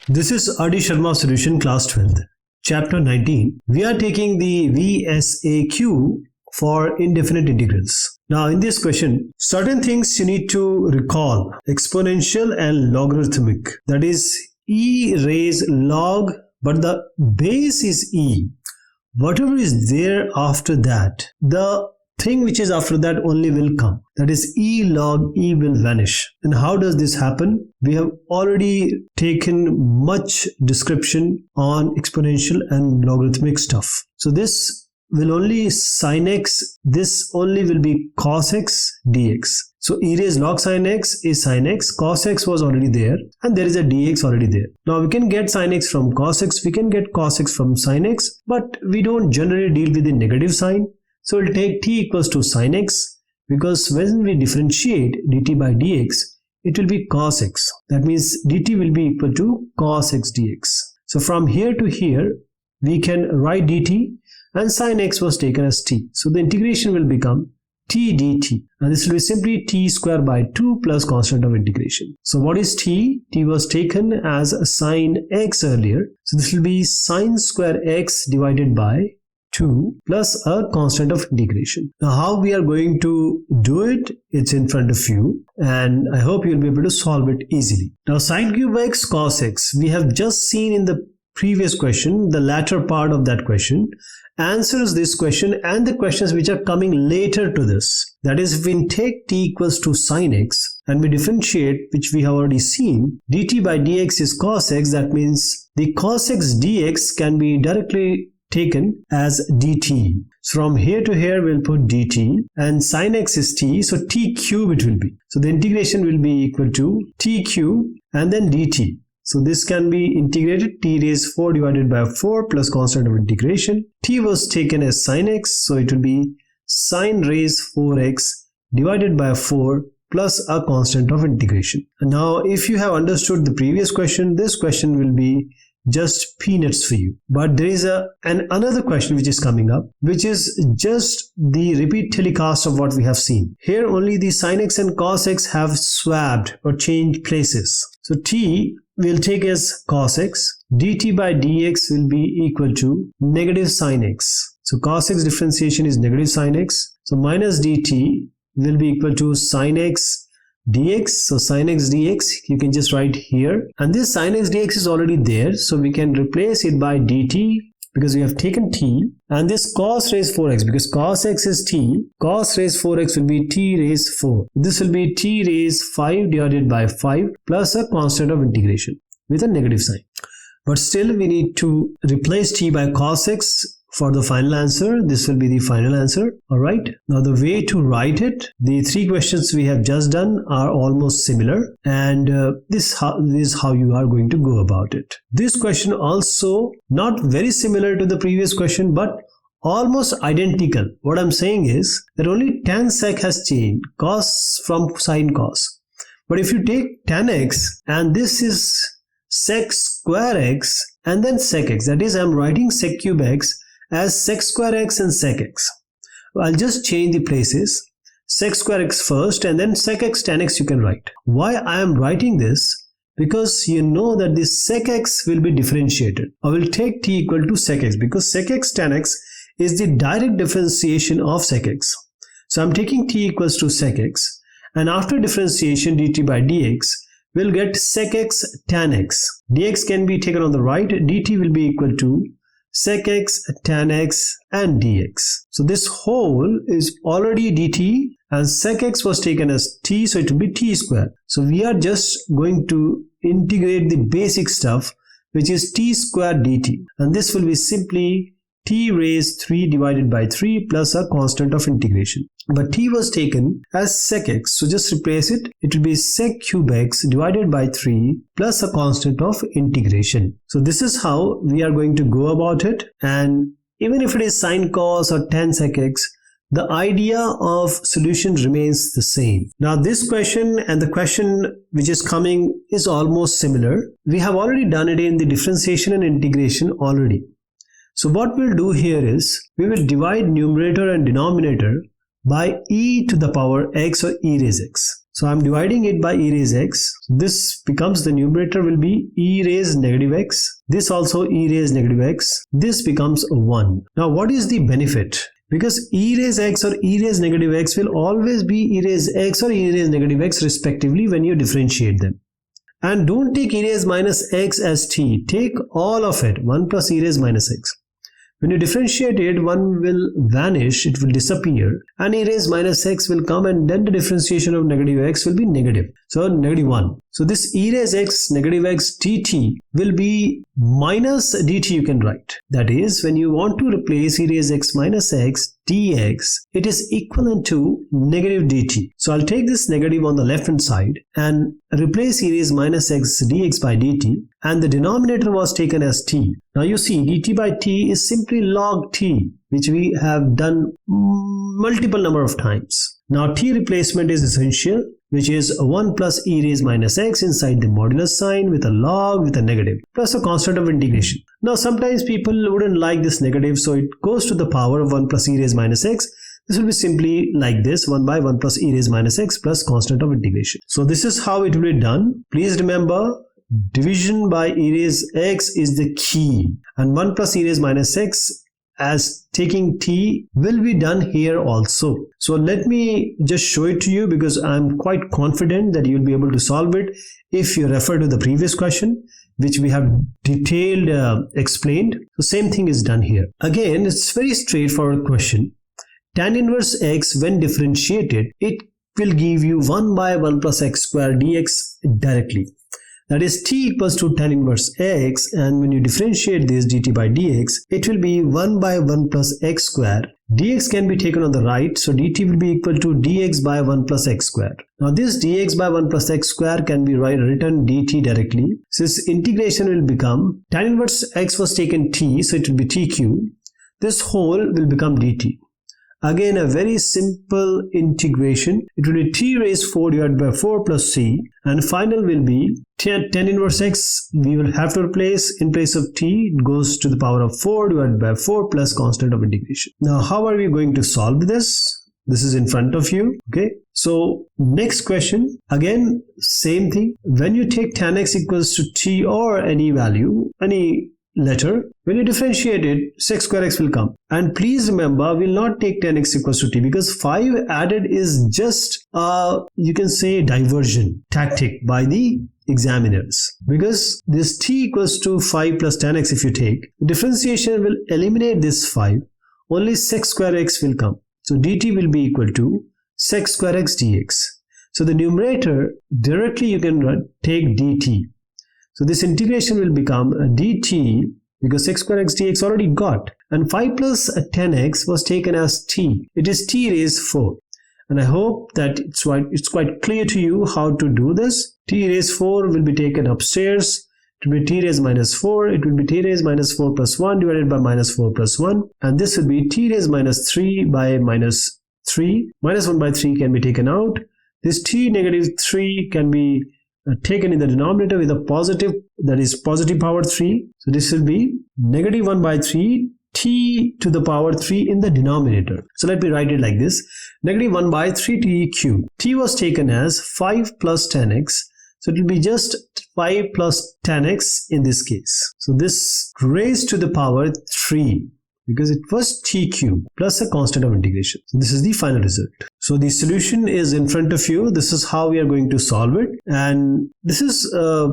This is Sharma Solution Class 12th, Chapter 19. We are taking the VSAQ for indefinite integrals. Now in this question, certain things you need to recall: exponential and logarithmic. That is e raise log, but the base is e. Whatever is there after that, the thing which is after that only will come. That is e log e will vanish. And how does this happen? We have already taken much description on exponential and logarithmic stuff. So this will only sin x, this only will be cos x dx. So e raised log sin x is sin x, cos x was already there, and there is a dx already there. Now we can get sin x from cos x, we can get cos x from sin x, but we don't generally deal with the negative sign. So we'll take t equals to sin x, because when we differentiate dt by dx, it will be cos x. That means dt will be equal to cos x dx. So from here to here, we can write dt, and sin x was taken as t. So the integration will become t dt, and this will be simply t square by 2 plus constant of integration. So what is t? T was taken as sin x earlier. So this will be sin square x divided by 2 plus a constant of integration. Now how we are going to do it, it's in front of you, and I hope you'll be able to solve it easily. Now sin cube x cos x, we have just seen in the previous question, the latter part of that question answers this question and the questions which are coming later to this. That is, if we take t equals to sin x and we differentiate, which we have already seen, dt by dx is cos x. That means the cos x dx can be directly taken as dt. So from here to here we'll put dt, and sin x is t, so t cube it will be. So the integration will be equal to t cube and then dt. So this can be integrated, t raised 4 divided by 4 plus constant of integration. T was taken as sin x, so it will be sin raised 4x divided by 4 plus a constant of integration. And now if you have understood the previous question, this question will be just peanuts for you. But there is another question which is coming up, which is just the repeat telecast of what we have seen. Here only the sin x and cos x have swapped or changed places. So t will take as cos x, dt by dx will be equal to negative sin x. So cos x differentiation is negative sin x. So minus dt will be equal to sin x dx. So sin x dx you can just write here, and this sin x dx is already there, so we can replace it by dt because we have taken t, and this cos raised 4x, because cos x is t, cos raised 4x will be t raised 4. This will be t raised 5 divided by 5 plus a constant of integration with a negative sign. But still we need to replace t by cos x for the final answer. This will be the final answer. Alright, now the way to write it, the three questions we have just done are almost similar, and this is how you are going to go about it. This question also not very similar to the previous question, but almost identical. What I'm saying is that only tan sec has changed, cos from sin cos. But if you take tan x and this is sec square x and then sec x, that is, I'm writing sec cube x as sec square x and sec x. I'll just change the places. Sec square x first and then sec x tan x you can write. Why I am writing this? Because you know that this sec x will be differentiated. I will take t equal to sec x, because sec x tan x is the direct differentiation of sec x. So I'm taking t equals to sec x, and after differentiation dt by dx we'll get sec x tan x. Dx can be taken on the right, dt will be equal to sec x tan x and dx. So this whole is already dt, and sec x was taken as t, so it will be t square. So we are just going to integrate the basic stuff, which is t square dt, and this will be simply t raised 3 divided by 3 plus a constant of integration. But t was taken as sec x, so just replace it. It will be sec cube x divided by 3 plus a constant of integration. So this is how we are going to go about it, and even if it is sin cos or tan sec x, the idea of solution remains the same. Now this question and the question which is coming is almost similar. We have already done it in the differentiation and integration already. So what we'll do here is we will divide numerator and denominator by e to the power x or e raised x. So I'm dividing it by e raised x. This becomes, the numerator will be e raised negative x. This also e raised negative x. This becomes 1. Now what is the benefit? Because e raised x or e raised negative x will always be e raised x or e raised negative x respectively when you differentiate them. And don't take e raised minus x as t. Take all of it, 1 plus e raised minus x. When you differentiate it, 1 will vanish, it will disappear, and e raised minus x will come, and then the differentiation of negative x will be negative. So negative 1. So this e raised x negative x dt will be minus dt, you can write. That is, when you want to replace e raised x minus x dx, it is equivalent to negative dt. So I'll take this negative on the left hand side and replace e raised minus x dx by dt, and the denominator was taken as t. Now you see dt by t is simply log t, which we have done multiple number of times. Now t replacement is essential, which is 1 plus e raised minus x inside the modulus sign with a log with a negative plus a constant of integration. Now sometimes people wouldn't like this negative, so it goes to the power of 1 plus e raised minus x. This will be simply like this, 1 by 1 plus e raised minus x plus constant of integration. So this is how it will be done. Please remember, division by e raised x is the key, and 1 plus e raised minus x as taking t will be done here also. So let me just show it to you, because I'm quite confident that you'll be able to solve it if you refer to the previous question, which we have detailed explained. The same thing is done here. Again, it's very straightforward question. Tan inverse x, when differentiated, it will give you 1 by 1 plus x square dx directly. That is, t equals to tan inverse x, and when you differentiate this dt by dx, it will be 1 by 1 plus x square. Dx can be taken on the right, so dt will be equal to dx by 1 plus x square. Now this dx by 1 plus x square can be written dt directly. Since integration will become, tan inverse x was taken t, so it will be t cube. This whole will become dt. Again, a very simple integration. It will be t raised 4 divided by 4 plus c, and final will be tan inverse x. We will have to replace, in place of t, it goes to the power of 4 divided by 4 plus constant of integration. Now how are we going to solve this? This is in front of you. Okay, so next question, again same thing. When you take tan x equals to t or any value, any letter, when you differentiate it, sec square x will come. And please remember, we'll not take tan x equals to t, because 5 added is just you can say diversion tactic by the examiners, because this t equals to 5 plus tan x, if you take differentiation, will eliminate this 5, only sec square x will come. So dt will be equal to sec square x dx. So the numerator directly you can take dt. So this integration will become a dt, because sec square x dx already got, and 5 plus a 10x was taken as t. It is t raised 4. And I hope that it's quite clear to you how to do this. T raised 4 will be taken upstairs. It will be t raised minus 4. It will be t raised minus 4 plus 1 divided by minus 4 plus 1. And this will be t raised minus 3 by minus 3. Minus 1 by 3 can be taken out. This t negative 3 can be taken in the denominator with a positive, that is positive power 3. So this will be negative 1 by 3 t to the power 3 in the denominator. So let me write it like this. Negative 1 by 3 t cube. T was taken as 5 plus 10x. So it will be just 5 plus 10x in this case. So this raised to the power 3, because it was t cube plus a constant of integration. So this is the final result. So the solution is in front of you. This is how we are going to solve it. And this is a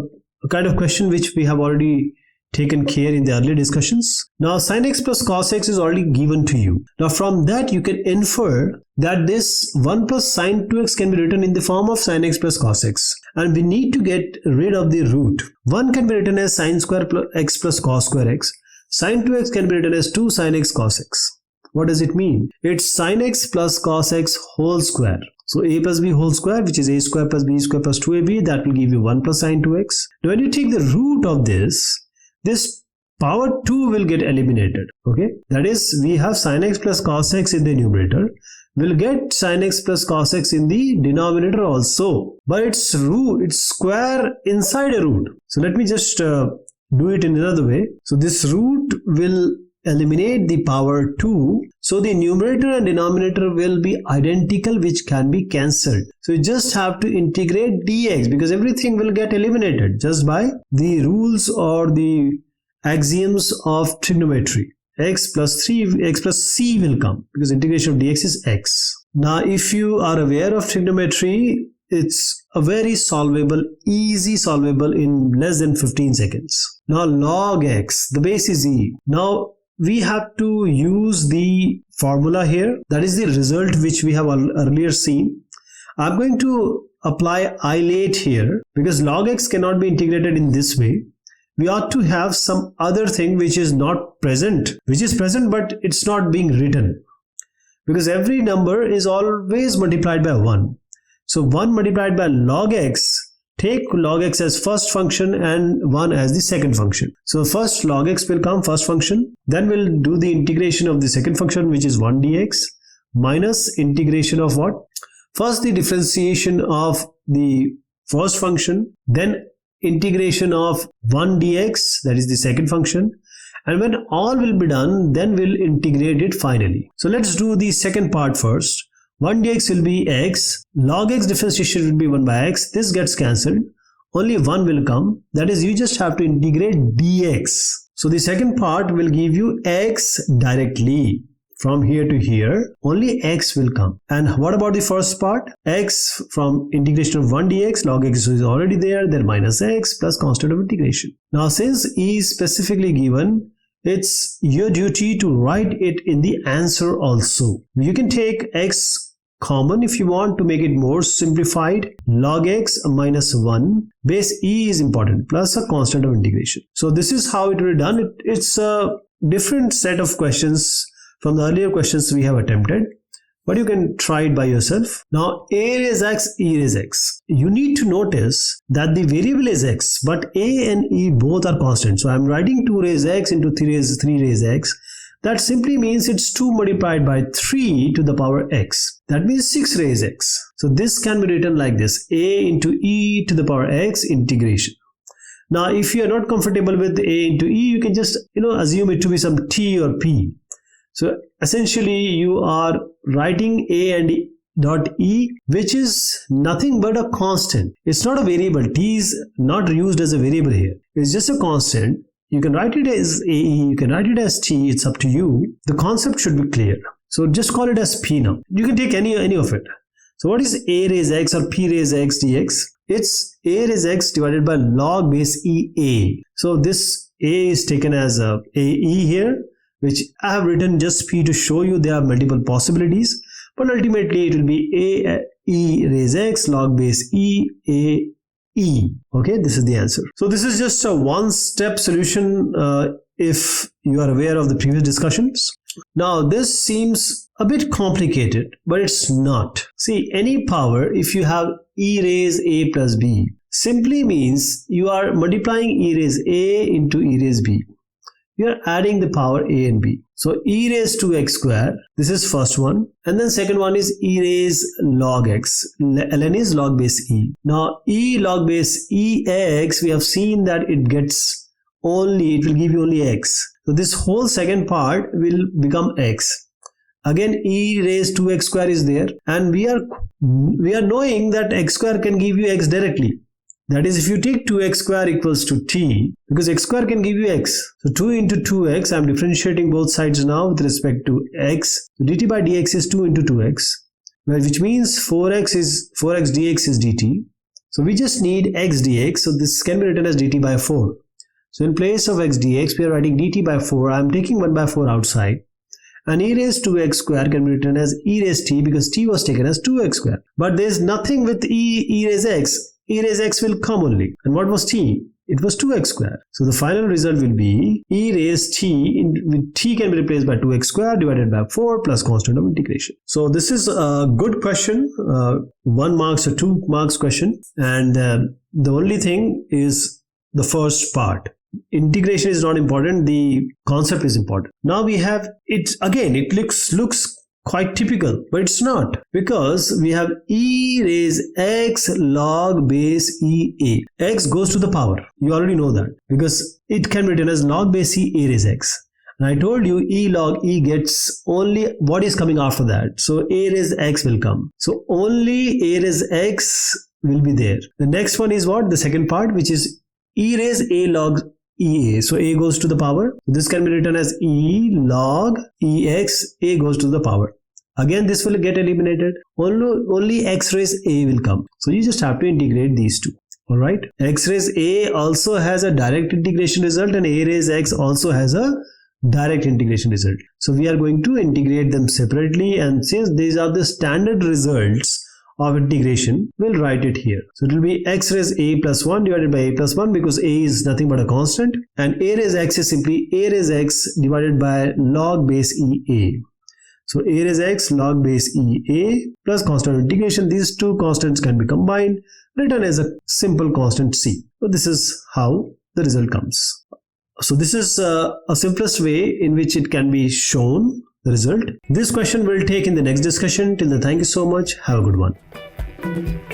kind of question which we have already taken care in the earlier discussions. Now sin x plus cos x is already given to you. Now from that you can infer that this 1 plus sin 2x can be written in the form of sin x plus cos x. And we need to get rid of the root. 1 can be written as sin square x plus cos square x. Sin 2x can be written as 2 sin x cos x. What does it mean? It's sin x plus cos x whole square. So a plus b whole square, which is a square plus b square plus 2ab, that will give you 1 plus sin 2x. Now when you take the root of this power 2 will get eliminated. Okay, that is, we have sin x plus cos x in the numerator. We'll get sin x plus cos x in the denominator also, but it's square inside a root. So let me just do it in another way. So this root will eliminate the power 2, so the numerator and denominator will be identical, which can be cancelled. So you just have to integrate dx, because everything will get eliminated just by the rules or the axioms of trigonometry. X plus c will come, because integration of dx is x. Now if you are aware of trigonometry, it's a very solvable, easy solvable in less than 15 seconds. Now log x, the base is e. Now we have to use the formula here, that is the result which we have earlier seen. I'm going to apply isolate here, because log x cannot be integrated in this way. We ought to have some other thing which is not present, which is present but it's not being written, because every number is always multiplied by 1. So 1 multiplied by log x, take log x as first function and 1 as the second function. So first log x will come, first function, then we'll do the integration of the second function, which is 1 dx, minus integration of what? First the differentiation of the first function, then integration of 1 dx, that is the second function, and when all will be done, then we'll integrate it finally. So let's do the second part first. 1 dx will be x, log x differentiation will be 1 by x, this gets cancelled, only 1 will come, that is you just have to integrate dx. So the second part will give you x directly. From here to here, only x will come. And what about the first part? X from integration of 1 dx, log x is already there, then minus x plus constant of integration. Now since e is specifically given, it's your duty to write it in the answer also. You can take x common if you want to make it more simplified. Log x minus 1, base e is important, plus a constant of integration. So this is how it will be done. It's a different set of questions from the earlier questions we have attempted, but you can try it by yourself. Now a raise x, e raise x. You need to notice that the variable is x, but a and e both are constant. So I'm writing 2 raise x into 3 raise x. That simply means it's 2 multiplied by 3 to the power x. That means 6 raise x. So this can be written like this: a into e to the power x integration. Now if you are not comfortable with a into e, you can just assume it to be some t or p. So essentially you are writing a and e dot e, which is nothing but a constant. It's not a variable. T is not used as a variable here. It's just a constant. You can write it as a, you can write it as t. It's up to you. The concept should be clear. So just call it as p now. You can take any of it. So what is a raise x or p raise x dx? It's a raise x divided by log base e a. So this a is taken as a e here, which I have written just p to show you there are multiple possibilities, but ultimately it will be a e raise x log base e a e. Okay, this is the answer. So this is just a one-step solution if you are aware of the previous discussions. Now this seems a bit complicated, but it's not. See, any power, if you have e raise a plus b, simply means you are multiplying e raise a into e raise b. You are adding the power a and b. So e raised to x square, this is first one, and then second one is e raised log x, ln is log base e. Now e log base e x, we have seen that it will give you only x. So this whole second part will become x. Again e raised to x square is there, and we are knowing that x square can give you x directly. That is, if you take 2x square equals to t, because x square can give you x. So 2 into 2x, I am differentiating both sides now with respect to x. So dt by dx is 2 into 2x, which means 4x dx is dt. So we just need x dx. So this can be written as dt by 4. So in place of x dx, we are writing dt by 4. I am taking 1 by 4 outside. And e raised to x square can be written as e raised t, because t was taken as 2x square. But there is nothing with e raised x. E raised x will come only. And what was t? It was 2x square. So the final result will be e raised t, with t can be replaced by 2x square divided by 4 plus constant of integration. So this is a good question, 1 marks or 2 marks question. And the only thing is the first part. Integration is not important, the concept is important. Now we have it again, it looks quite typical, but it's not, because we have e raised x log base e a. X goes to the power. You already know that, because it can be written as log base e a raised x. And I told you E log E gets only what is coming after that. So A raised x will come. So only A raised x will be there. The next one is what? The second part, which is E raised A log EA. So A goes to the power. This can be written as E log EX. A goes to the power. Again, this will get eliminated. Only x raised A will come. So you just have to integrate these two. Alright. X raised A also has a direct integration result, and A raised x also has a direct integration result. So we are going to integrate them separately, and since these are the standard results of integration, we'll write it here. So it will be x raised A plus 1 divided by A plus 1, because A is nothing but a constant, and A raised x is simply A raised x divided by log base EA. So A raised x log base EA plus constant integration. These two constants can be combined, written as a simple constant C. So this is how the result comes. So this is a simplest way in which it can be shown, the result. This question we'll take in the next discussion. Till then, thank you so much. Have a good one.